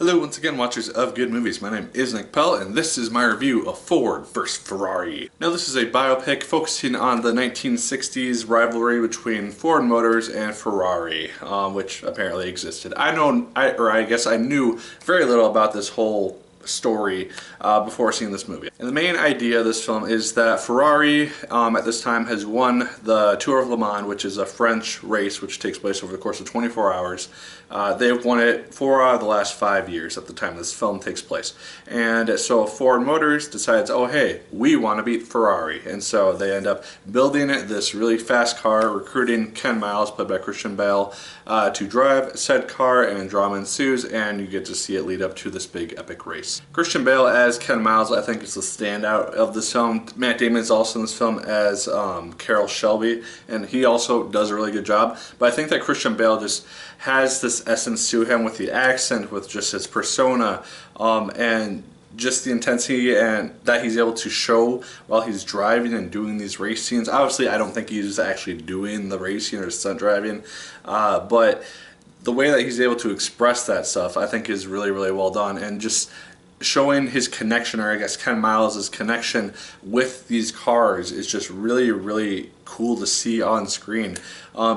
Hello once again, watchers of good movies. My name is Nick Pell and this is my review of Ford vs. Ferrari. Now this is a biopic focusing on the 1960s rivalry between Ford Motors and Ferrari, which apparently existed. I guess I knew very little about this whole story before seeing this movie. And the main idea of this film is that Ferrari at this time has won the Tour of Le Mans, which is a French race which takes place over the course of 24 hours. They've won it 4 out of the last 5 years at the time this film takes place. And so Ford Motors decides, oh hey, we want to beat Ferrari. And so they end up building this really fast car, recruiting Ken Miles, played by Christian Bale, to drive said car, and drama ensues, and you get to see it lead up to this big epic race. Christian Bale as Ken Miles, I think, is the standout of this film. Matt Damon is also in this film as Carroll Shellby, and he also does a really good job. But I think that Christian Bale just has this essence to him with the accent, with just his persona, and just the intensity and that he's able to show while he's driving and doing these race scenes. Obviously, I don't think he's actually doing the racing or stunt driving, but the way that he's able to express that stuff, I think, is really, really well done. And just showing his connection, or I guess Ken Miles' connection with these cars, is just really, really cool to see on screen.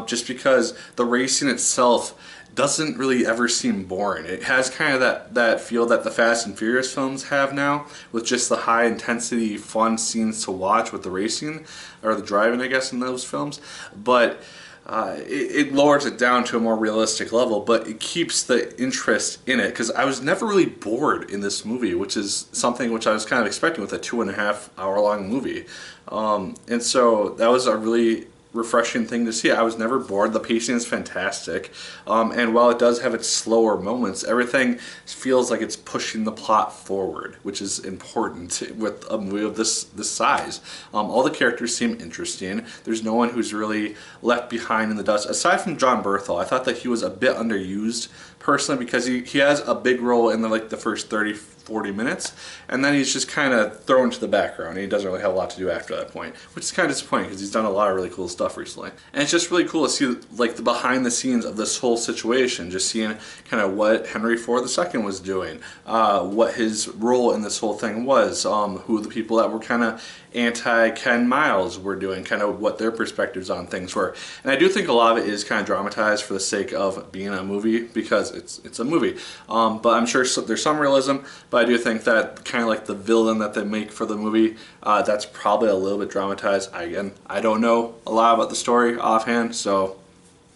Just because the racing itself doesn't really ever seem boring. It has kind of that feel that the Fast and Furious films have now, with just the high intensity, fun scenes to watch with the racing, or the driving, I guess, in those films. But it lowers it down to a more realistic level, but it keeps the interest in it, because I was never really bored in this movie, which is something which I was kind of expecting with a 2.5 hour long movie. And so that was a really refreshing thing to see. I was never bored. The pacing is fantastic, and while it does have its slower moments, everything feels like it's pushing the plot forward, which is important with a movie of this size. All the characters seem interesting. There's no one who's really left behind in the dust, aside from John Berthel. I thought that he was a bit underused personally, because he has a big role in the first 30-40 minutes, and then he's just kind of thrown to the background. He doesn't really have a lot to do after that point, which is kind of disappointing, because he's done a lot of really cool stuff recently. And it's just really cool to see the behind the scenes of this whole situation, just seeing kind of what Henry Ford II was doing, what his role in this whole thing was, who the people that were kind of anti-Ken Miles were doing, kind of what their perspectives on things were. And I do think a lot of it is kind of dramatized for the sake of being a movie, because it's a movie. But I'm sure there's some realism, but I do think that kind of like the villain that they make for the movie, that's probably a little bit dramatized. Again, I don't know a lot about the story offhand, so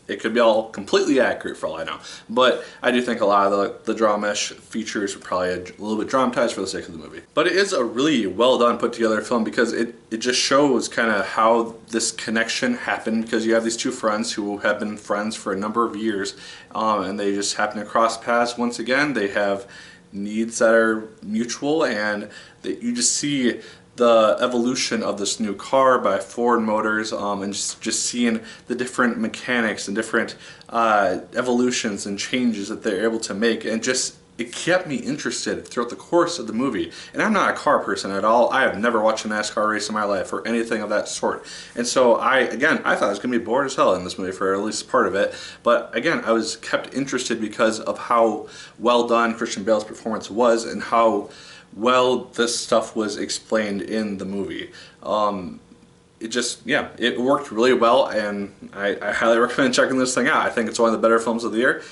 it could be all completely accurate for all I know. But I do think a lot of the drama-ish features were probably a little bit dramatized for the sake of the movie. But it is a really well done, put together film, because it just shows kind of how this connection happened, because you have these two friends who have been friends for a number of years, and they just happen to cross paths once again. They have needs that are mutual, and you just see the evolution of this new car by Ford Motors, and just seeing the different mechanics and different evolutions and changes that they're able to make, and just it kept me interested throughout the course of the movie. And I'm not a car person at all. I have never watched a NASCAR race in my life or anything of that sort. And so I thought I was going to be bored as hell in this movie for at least part of it. But again, I was kept interested because of how well done Christian Bale's performance was, and how well this stuff was explained in the movie. It just, yeah, it worked really well, and I highly recommend checking this thing out. I think it's one of the better films of the year.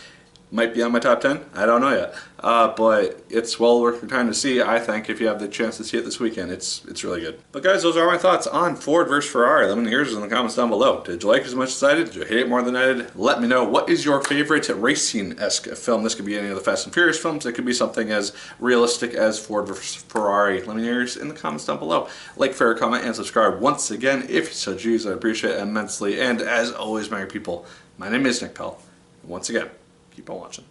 Might be on my top 10, I don't know yet. But it's well worth your time to see, I think, if you have the chance to see it this weekend. It's really good. But guys, those are my thoughts on Ford vs. Ferrari. Let me know yours in the comments down below. Did you like it as much as I did? Did you hate it more than I did? Let me know. What is your favorite racing-esque film? This could be any of the Fast and Furious films. It could be something as realistic as Ford vs. Ferrari. Let me know yours in the comments down below. Like, favorite, comment, and subscribe once again if you so choose. I appreciate it immensely. And as always, my people, my name is Nick Pell. Once again, keep on watching.